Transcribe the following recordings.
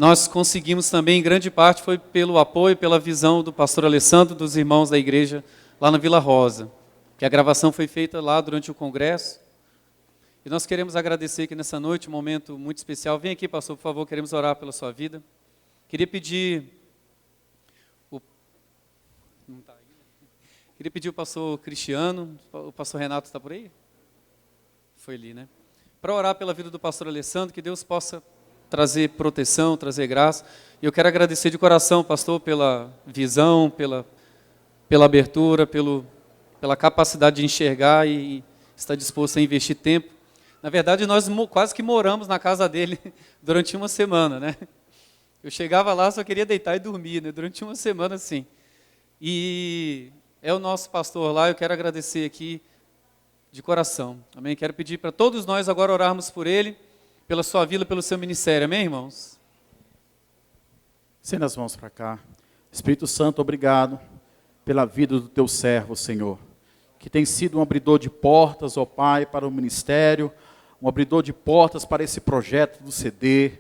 nós conseguimos também, em grande parte, foi pelo apoio, pela visão do pastor Alessandro, dos irmãos da igreja lá na Vila Rosa, que a gravação foi feita lá durante o congresso. E nós queremos agradecer aqui nessa noite, um momento muito especial. Vem aqui, pastor, por favor, queremos orar pela sua vida. Queria pedir o pastor Cristiano, o pastor Renato está por aí? Foi ali, né? Para orar pela vida do pastor Alessandro, que Deus possa trazer proteção, trazer graça. E eu quero agradecer de coração, pastor, pela visão, pela abertura, pela capacidade de enxergar e estar disposto a investir tempo. Na verdade, nós quase que moramos na casa dele durante uma semana, né? Eu chegava lá, só queria deitar e dormir, né? Durante uma semana, sim. E é o nosso pastor lá, eu quero agradecer aqui de coração, amém? Quero pedir para todos nós agora orarmos por ele, pela sua vida, pelo seu ministério, amém, irmãos? Estenda as mãos para cá. Espírito Santo, obrigado pela vida do teu servo, Senhor, que tem sido um abridor de portas, ó Pai, para o ministério, um abridor de portas para esse projeto do CD,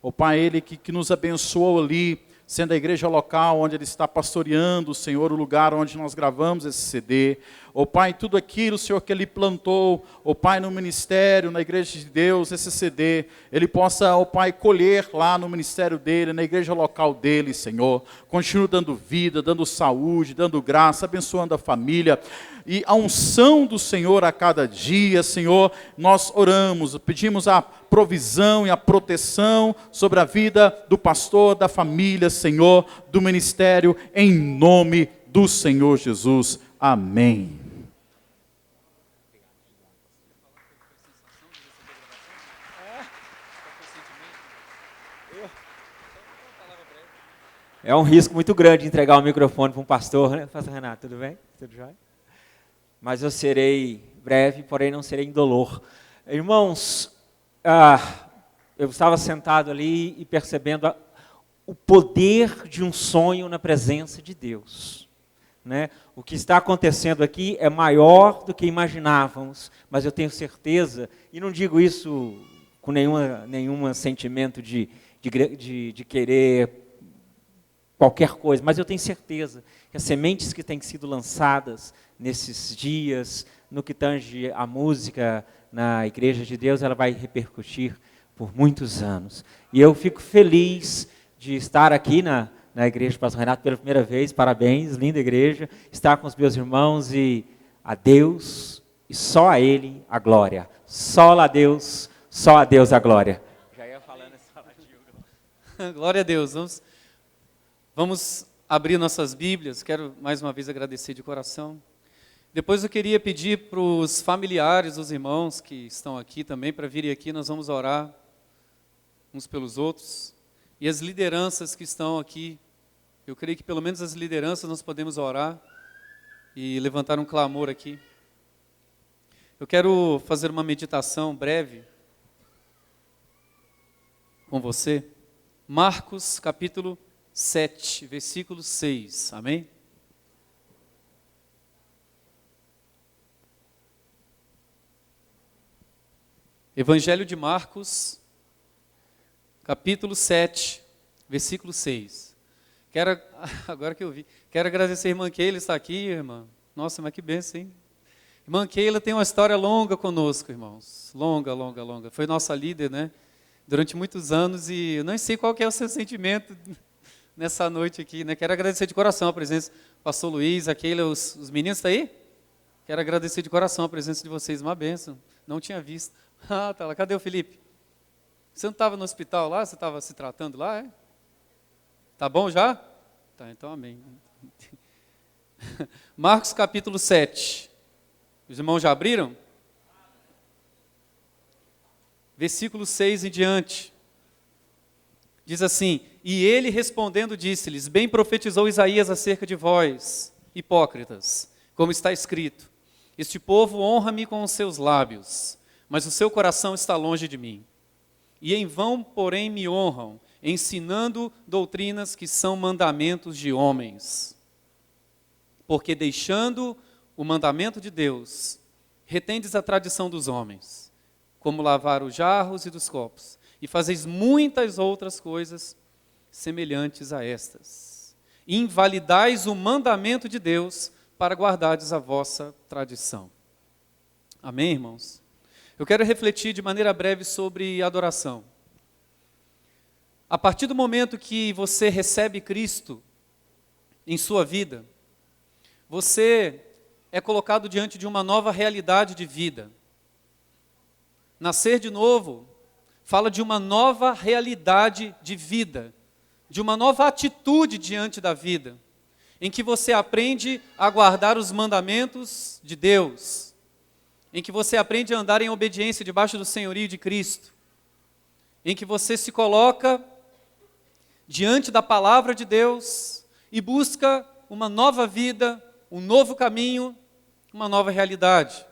ó Pai, Ele que nos abençoou ali, sendo a igreja local onde Ele está pastoreando, Senhor, o lugar onde nós gravamos esse CD. Ó Pai, tudo aquilo, Senhor, que Ele plantou, ó Pai, no ministério, na igreja de Deus, esse CD, Ele possa, ó Pai, colher lá no ministério dEle, na igreja local dEle, Senhor. Continue dando vida, dando saúde, dando graça, abençoando a família. E a unção do Senhor a cada dia, Senhor, nós oramos, pedimos a provisão e a proteção sobre a vida do pastor, da família, Senhor, do ministério, em nome do Senhor Jesus. Amém. É um risco muito grande entregar o microfone para um pastor, né? Pastor Renato, tudo bem? Tudo jóia? Mas eu serei breve, porém não serei indolor. Irmãos, eu estava sentado ali e percebendo o poder de um sonho na presença de Deus, né? O que está acontecendo aqui é maior do que imaginávamos, mas eu tenho certeza, e não digo isso com nenhum sentimento de querer qualquer coisa, mas eu tenho certeza que as sementes que têm sido lançadas nesses dias, no que tange a música na Igreja de Deus, ela vai repercutir por muitos anos. E eu fico feliz de estar aqui na Igreja do Pastor Renato pela primeira vez. Parabéns, linda igreja. Estar com os meus irmãos e a Deus, e só a Ele a glória. Só a Deus a glória. Já ia falando essa palavra. Glória a Deus. Vamos abrir nossas Bíblias. Quero mais uma vez agradecer de coração. Depois eu queria pedir para os familiares, os irmãos que estão aqui também, para virem aqui, nós vamos orar uns pelos outros. E as lideranças que estão aqui, eu creio que pelo menos as lideranças nós podemos orar e levantar um clamor aqui. Eu quero fazer uma meditação breve com você. Marcos capítulo 7, versículo 6, amém? Evangelho de Marcos, capítulo 7, versículo 6. Agora que eu vi, quero agradecer a irmã Keila, está aqui, irmã. Nossa, mas que bênção, hein? Irmã Keila tem uma história longa conosco, irmãos. Longa. Foi nossa líder, né? Durante muitos anos, e eu não sei qual que é o seu sentimento nessa noite aqui, né? Quero agradecer de coração a presença do pastor Luiz, a Keila, os meninos estão aí? Quero agradecer de coração a presença de vocês, uma bênção. Não tinha visto. Ah, tá lá. Cadê o Felipe? Você não estava no hospital lá? Você estava se tratando lá, é? Tá bom já? Tá, então amém. Marcos capítulo 7. Os irmãos já abriram? Versículo 6 em diante. Diz assim: E ele respondendo disse-lhes: Bem profetizou Isaías acerca de vós, hipócritas, como está escrito: Este povo honra-me com os seus lábios, mas o seu coração está longe de mim. E em vão, porém, me honram, ensinando doutrinas que são mandamentos de homens. Porque deixando o mandamento de Deus, retendes a tradição dos homens, como lavar os jarros e dos copos, e fazeis muitas outras coisas semelhantes a estas. Invalidais o mandamento de Deus para guardardes a vossa tradição. Amém, irmãos? Eu quero refletir de maneira breve sobre adoração. A partir do momento que você recebe Cristo em sua vida, você é colocado diante de uma nova realidade de vida. Nascer de novo fala de uma nova realidade de vida, de uma nova atitude diante da vida, em que você aprende a guardar os mandamentos de Deus, em que você aprende a andar em obediência debaixo do senhorio de Cristo, em que você se coloca diante da palavra de Deus e busca uma nova vida, um novo caminho, uma nova realidade.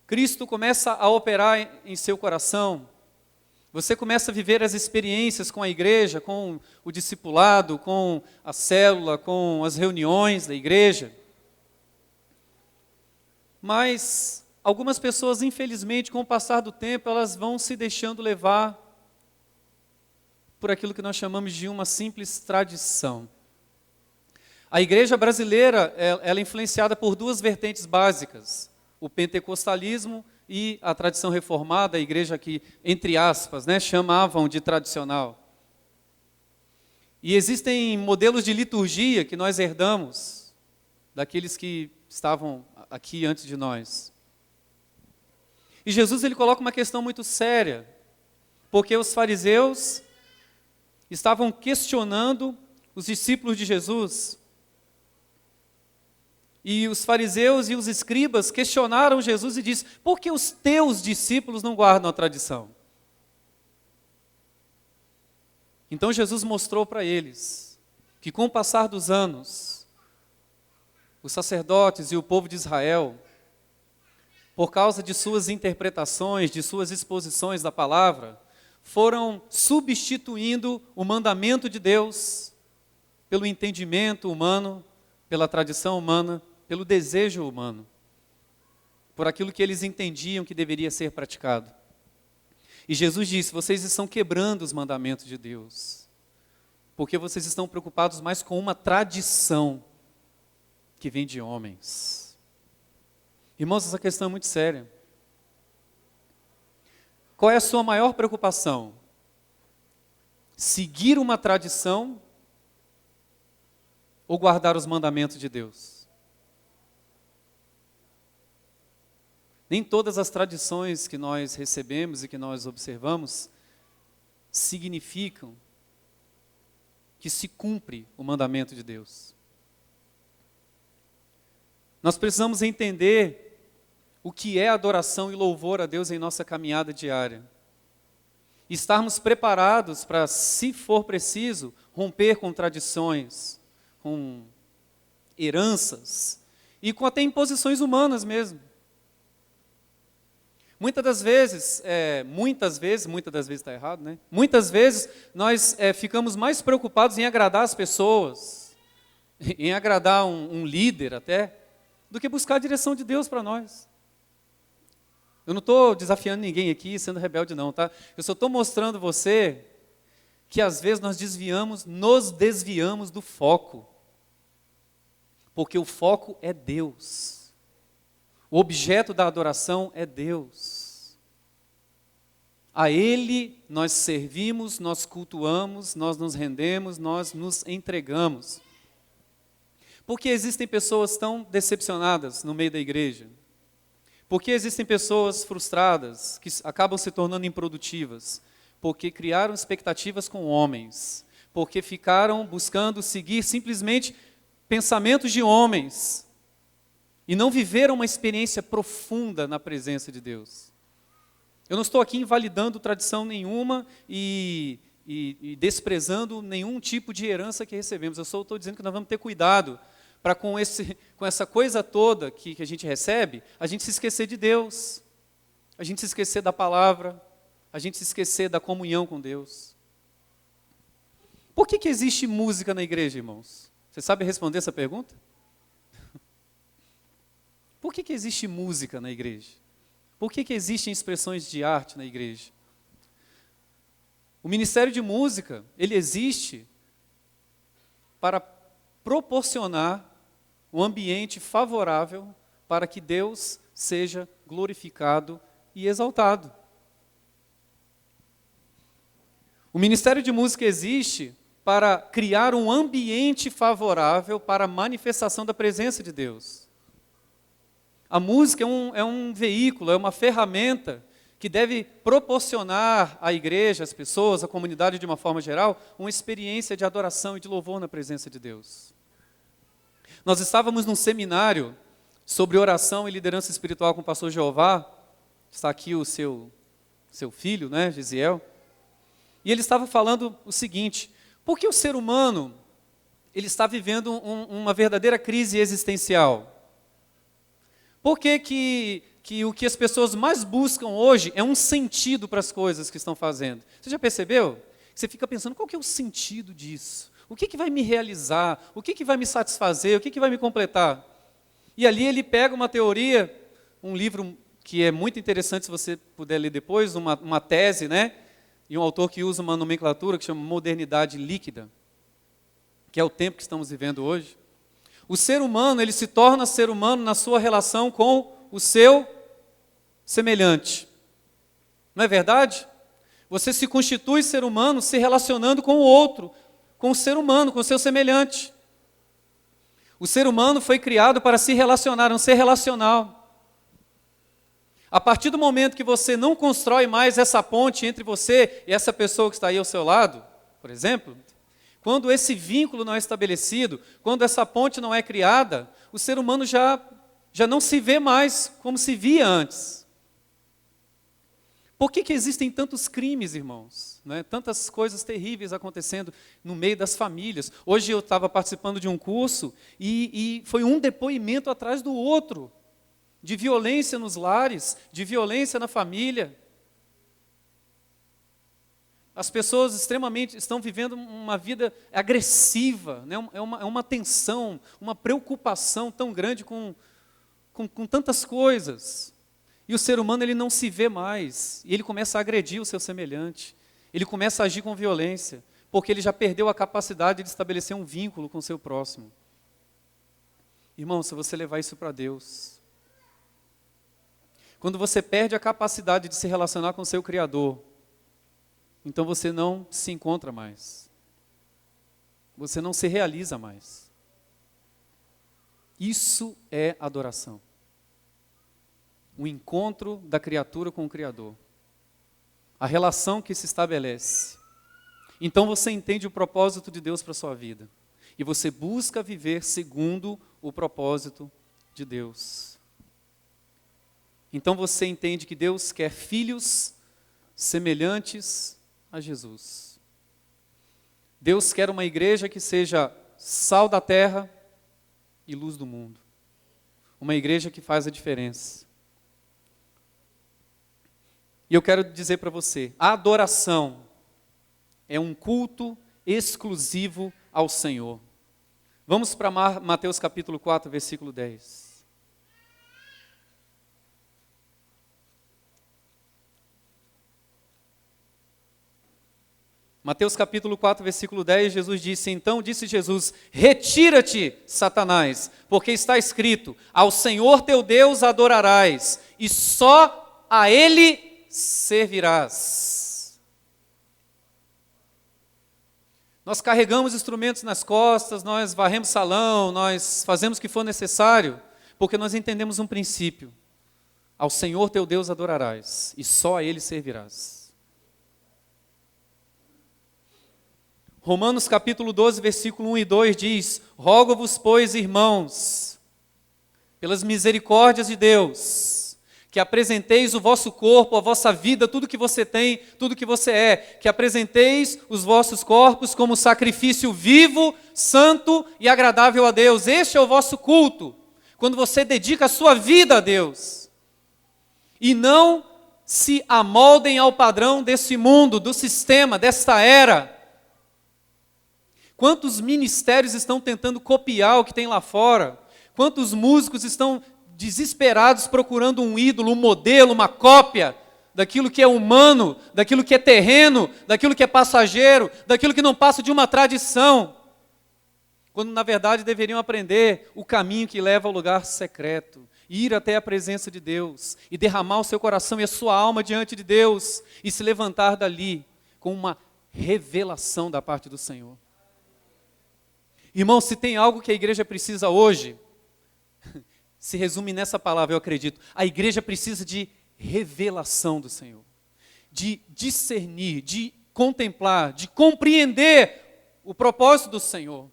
Cristo começa a operar em seu coração, você começa a viver as experiências com a igreja, com o discipulado, com a célula, com as reuniões da igreja. Mas algumas pessoas, infelizmente, com o passar do tempo, elas vão se deixando levar por aquilo que nós chamamos de uma simples tradição. A igreja brasileira, ela é influenciada por duas vertentes básicas: o pentecostalismo e a tradição reformada, a igreja que, entre aspas, chamavam de tradicional. E existem modelos de liturgia que nós herdamos daqueles que estavam aqui antes de nós. E Jesus, ele coloca uma questão muito séria, porque os fariseus estavam questionando os discípulos de Jesus. E os fariseus e os escribas questionaram Jesus e disseram: por que os teus discípulos não guardam a tradição? Então Jesus mostrou para eles que com o passar dos anos, os sacerdotes e o povo de Israel, por causa de suas interpretações, de suas exposições da palavra, foram substituindo o mandamento de Deus pelo entendimento humano, pela tradição humana, pelo desejo humano, por aquilo que eles entendiam que deveria ser praticado. E Jesus disse: vocês estão quebrando os mandamentos de Deus, porque vocês estão preocupados mais com uma tradição que vem de homens. Irmãos, essa questão é muito séria. Qual é a sua maior preocupação? Seguir uma tradição ou guardar os mandamentos de Deus? Nem todas as tradições que nós recebemos e que nós observamos significam que se cumpre o mandamento de Deus. Nós precisamos entender o que é adoração e louvor a Deus em nossa caminhada diária. Estarmos preparados para, se for preciso, romper com tradições, com heranças e com até imposições humanas mesmo. Muitas das vezes está errado, né? Muitas vezes nós ficamos mais preocupados em agradar as pessoas, em agradar um líder até, do que buscar a direção de Deus para nós. Eu não estou desafiando ninguém aqui, sendo rebelde não, tá? Eu só estou mostrando você que às vezes nos desviamos do foco. Porque o foco é Deus. O objeto da adoração é Deus. A Ele nós servimos, nós cultuamos, nós nos rendemos, nós nos entregamos. Por que existem pessoas tão decepcionadas no meio da igreja? Por que existem pessoas frustradas, que acabam se tornando improdutivas? Porque criaram expectativas com homens. Porque ficaram buscando seguir simplesmente pensamentos de homens. E não viveram uma experiência profunda na presença de Deus. Eu não estou aqui invalidando tradição nenhuma e desprezando nenhum tipo de herança que recebemos. Eu só estou dizendo que nós vamos ter cuidado para com essa coisa toda que a gente recebe, a gente se esquecer de Deus, a gente se esquecer da palavra, a gente se esquecer da comunhão com Deus. Por que existe música na igreja, irmãos? Você sabe responder essa pergunta? Por que existe música na igreja? Por que existem expressões de arte na igreja? O ministério de música, ele existe para proporcionar um ambiente favorável para que Deus seja glorificado e exaltado. O ministério de música existe para criar um ambiente favorável para a manifestação da presença de Deus. A música é um veículo, é uma ferramenta que deve proporcionar à igreja, às pessoas, à comunidade de uma forma geral, uma experiência de adoração e de louvor na presença de Deus. Nós estávamos num seminário sobre oração e liderança espiritual com o pastor Jeová. Está aqui o seu filho, né, Gisiel. E ele estava falando o seguinte: por que o ser humano ele está vivendo uma verdadeira crise existencial? Por que o que as pessoas mais buscam hoje é um sentido para as coisas que estão fazendo? Você já percebeu? Você fica pensando, qual que é o sentido disso? O que vai me realizar? O que vai me satisfazer? O que vai me completar? E ali ele pega uma teoria, um livro que é muito interessante, se você puder ler depois, uma tese, né? E um autor que usa uma nomenclatura que chama modernidade líquida, que é o tempo que estamos vivendo hoje. O ser humano, ele se torna ser humano na sua relação com o seu semelhante. Não é verdade? Você se constitui ser humano se relacionando com o outro, com o ser humano, com o seu semelhante. O ser humano foi criado para se relacionar, um ser relacional. A partir do momento que você não constrói mais essa ponte entre você e essa pessoa que está aí ao seu lado, por exemplo, quando esse vínculo não é estabelecido, quando essa ponte não é criada, o ser humano já não se vê mais como se via antes. Por que existem tantos crimes, irmãos? Né? Tantas coisas terríveis acontecendo no meio das famílias. Hoje eu estava participando de um curso e foi um depoimento atrás do outro, de violência nos lares, de violência na família. As pessoas estão vivendo uma vida agressiva, né? É uma tensão, uma preocupação tão grande com tantas coisas. E o ser humano ele não se vê mais, e ele começa a agredir o seu semelhante, ele começa a agir com violência, porque ele já perdeu a capacidade de estabelecer um vínculo com o seu próximo. Irmão, se você levar isso para Deus, quando você perde a capacidade de se relacionar com o seu Criador, então você não se encontra mais. Você não se realiza mais. Isso é adoração. O encontro da criatura com o Criador. A relação que se estabelece. Então você entende o propósito de Deus para a sua vida. E você busca viver segundo o propósito de Deus. Então você entende que Deus quer filhos semelhantes a Jesus. Deus quer uma igreja que seja sal da terra e luz do mundo. Uma igreja que faz a diferença. E eu quero dizer para você, a adoração é um culto exclusivo ao Senhor. Vamos para Mateus capítulo 4, versículo 10. Mateus capítulo 4, versículo 10, Jesus disse: então disse Jesus, retira-te, Satanás, porque está escrito, ao Senhor teu Deus adorarás, e só a Ele servirás. Nós carregamos instrumentos nas costas, nós varremos salão, nós fazemos o que for necessário, porque nós entendemos um princípio. Ao Senhor teu Deus adorarás, e só a Ele servirás. Romanos capítulo 12, versículo 1 e 2 diz, rogo-vos, pois, irmãos, pelas misericórdias de Deus, que apresenteis o vosso corpo, a vossa vida, tudo que você tem, tudo que você é, que apresenteis os vossos corpos como sacrifício vivo, santo e agradável a Deus. Este é o vosso culto, quando você dedica a sua vida a Deus. E não se amoldem ao padrão desse mundo, do sistema, desta era. Quantos ministérios estão tentando copiar o que tem lá fora? Quantos músicos estão desesperados procurando um ídolo, um modelo, uma cópia daquilo que é humano, daquilo que é terreno, daquilo que é passageiro, daquilo que não passa de uma tradição, quando na verdade deveriam aprender o caminho que leva ao lugar secreto, ir até a presença de Deus e derramar o seu coração e a sua alma diante de Deus e se levantar dali com uma revelação da parte do Senhor. Irmão, se tem algo que a igreja precisa hoje, se resume nessa palavra, eu acredito. A igreja precisa de revelação do Senhor, de discernir, de contemplar, de compreender o propósito do Senhor.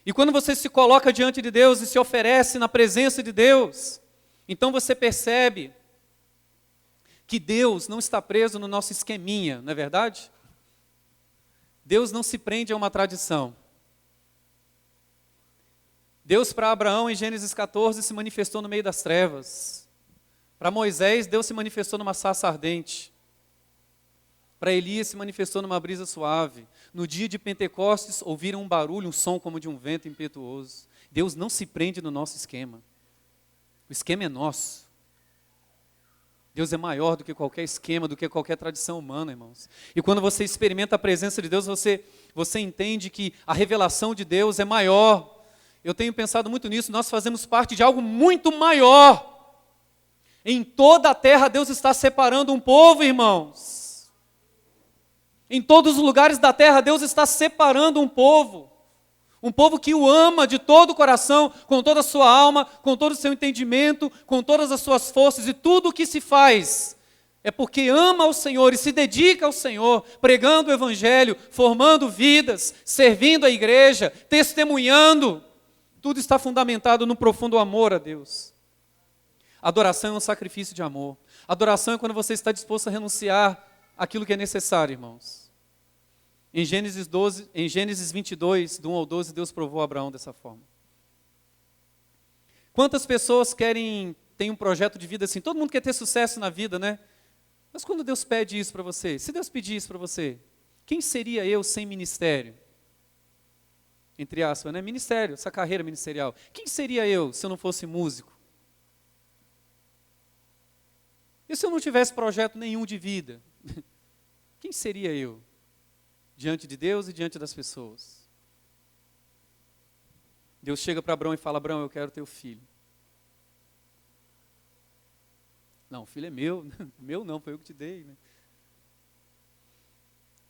E quando você se coloca diante de Deus e se oferece na presença de Deus, então você percebe que Deus não está preso no nosso esqueminha, não é verdade? Deus não se prende a uma tradição. Deus para Abraão em Gênesis 14 se manifestou no meio das trevas. Para Moisés, Deus se manifestou numa sarça ardente. Para Elias se manifestou numa brisa suave. No dia de Pentecostes, ouviram um barulho, um som como de um vento impetuoso. Deus não se prende no nosso esquema. O esquema é nosso. Deus é maior do que qualquer esquema, do que qualquer tradição humana, irmãos. E quando você experimenta a presença de Deus, você entende que a revelação de Deus é maior. Eu tenho pensado muito nisso, nós fazemos parte de algo muito maior. Em toda a terra, Deus está separando um povo, irmãos. Em todos os lugares da terra, Deus está separando um povo que o ama de todo o coração, com toda a sua alma, com todo o seu entendimento, com todas as suas forças, e tudo o que se faz é porque ama ao Senhor e se dedica ao Senhor, pregando o Evangelho, formando vidas, servindo a igreja, testemunhando. Tudo está fundamentado no profundo amor a Deus. Adoração é um sacrifício de amor. Adoração é quando você está disposto a renunciar àquilo que é necessário, irmãos. Em Gênesis 22, do 1 ao 12, Deus provou a Abraão dessa forma. Quantas pessoas têm um projeto de vida assim? Todo mundo quer ter sucesso na vida, né? Mas quando Deus pede isso para você, se Deus pedir isso para você, quem seria eu sem ministério? Entre aspas, né? Ministério, essa carreira ministerial. Quem seria eu se eu não fosse músico? E se eu não tivesse projeto nenhum de vida? Quem seria eu? Diante de Deus e diante das pessoas. Deus chega para Abraão e fala: Abraão, eu quero teu filho. Não, o filho é meu. Meu não, foi eu que te dei. Né?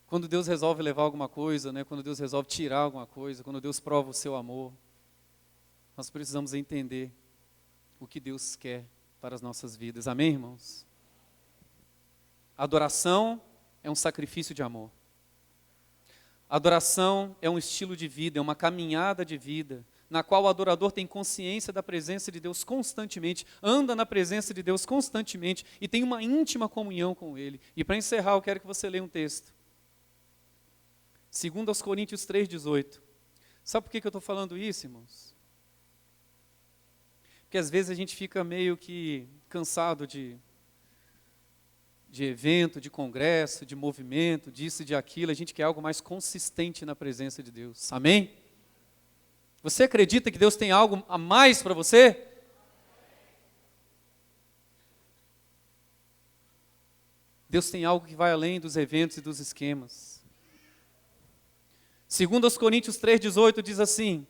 Quando Deus resolve levar alguma coisa, né? Quando Deus resolve tirar alguma coisa, quando Deus prova o seu amor, nós precisamos entender o que Deus quer para as nossas vidas. Amém, irmãos? Adoração é um sacrifício de amor. Adoração é um estilo de vida, é uma caminhada de vida, na qual o adorador tem consciência da presença de Deus constantemente, anda na presença de Deus constantemente e tem uma íntima comunhão com Ele. E para encerrar, eu quero que você leia um texto. 2 Coríntios 3,18. Sabe por que eu estou falando isso, irmãos? Porque às vezes a gente fica meio que cansado de evento, de congresso, de movimento, disso e de aquilo, a gente quer algo mais consistente na presença de Deus. Amém? Você acredita que Deus tem algo a mais para você? Deus tem algo que vai além dos eventos e dos esquemas. 2 Coríntios 3,18 diz assim: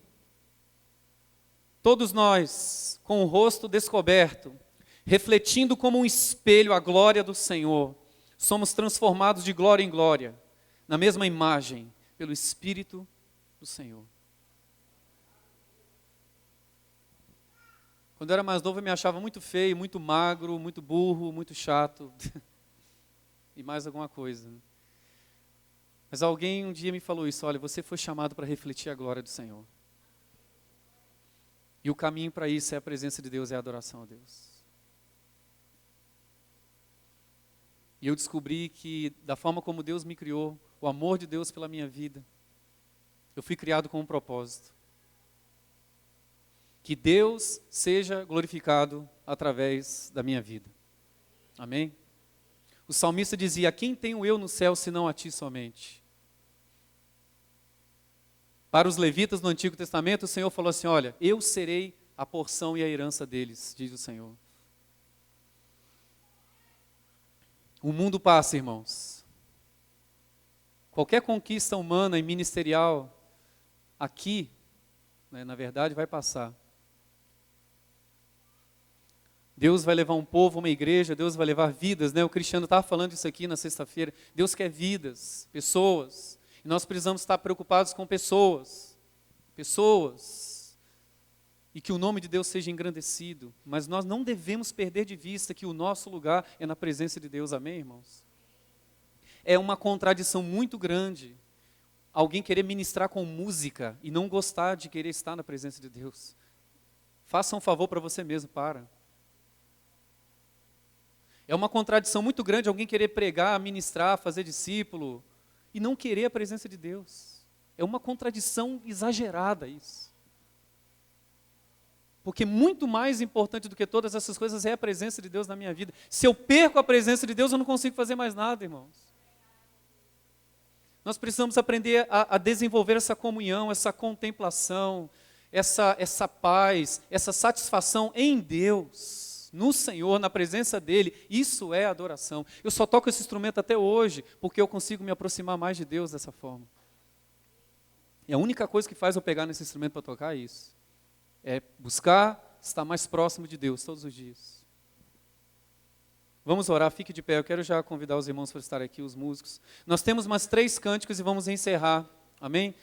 todos nós, com o rosto descoberto, refletindo como um espelho a glória do Senhor, somos transformados de glória em glória, na mesma imagem, pelo Espírito do Senhor. Quando eu era mais novo, eu me achava muito feio, muito magro, muito burro, muito chato, e mais alguma coisa. Mas alguém um dia me falou isso: olha, você foi chamado para refletir a glória do Senhor. E o caminho para isso é a presença de Deus, é a adoração a Deus. E eu descobri que, da forma como Deus me criou, o amor de Deus pela minha vida, eu fui criado com um propósito. Que Deus seja glorificado através da minha vida. Amém? O salmista dizia: a quem tenho eu no céu, senão a ti somente? Para os levitas no Antigo Testamento, o Senhor falou assim: olha, eu serei a porção e a herança deles, diz o Senhor. O mundo passa, irmãos. Qualquer conquista humana e ministerial aqui, né, na verdade, vai passar. Deus vai levar um povo, uma igreja, Deus vai levar vidas, né? O Cristiano estava falando isso aqui na sexta-feira. Deus quer vidas, pessoas. E nós precisamos estar preocupados com pessoas. Pessoas. E que o nome de Deus seja engrandecido. Mas nós não devemos perder de vista que o nosso lugar é na presença de Deus. Amém, irmãos? É uma contradição muito grande alguém querer ministrar com música e não gostar de querer estar na presença de Deus. Faça um favor para você mesmo, para. É uma contradição muito grande alguém querer pregar, ministrar, fazer discípulo e não querer a presença de Deus. É uma contradição exagerada isso. Porque muito mais importante do que todas essas coisas é a presença de Deus na minha vida. Se eu perco a presença de Deus, eu não consigo fazer mais nada, irmãos. Nós precisamos aprender a desenvolver essa comunhão, essa contemplação, essa paz, essa satisfação em Deus, no Senhor, na presença dEle. Isso é adoração. Eu só toco esse instrumento até hoje porque eu consigo me aproximar mais de Deus dessa forma. E a única coisa que faz eu pegar nesse instrumento para tocar é isso. É buscar estar mais próximo de Deus todos os dias. Vamos orar, fique de pé. Eu quero já convidar os irmãos para estar aqui, os músicos. Nós temos mais 3 cânticos e vamos encerrar. Amém?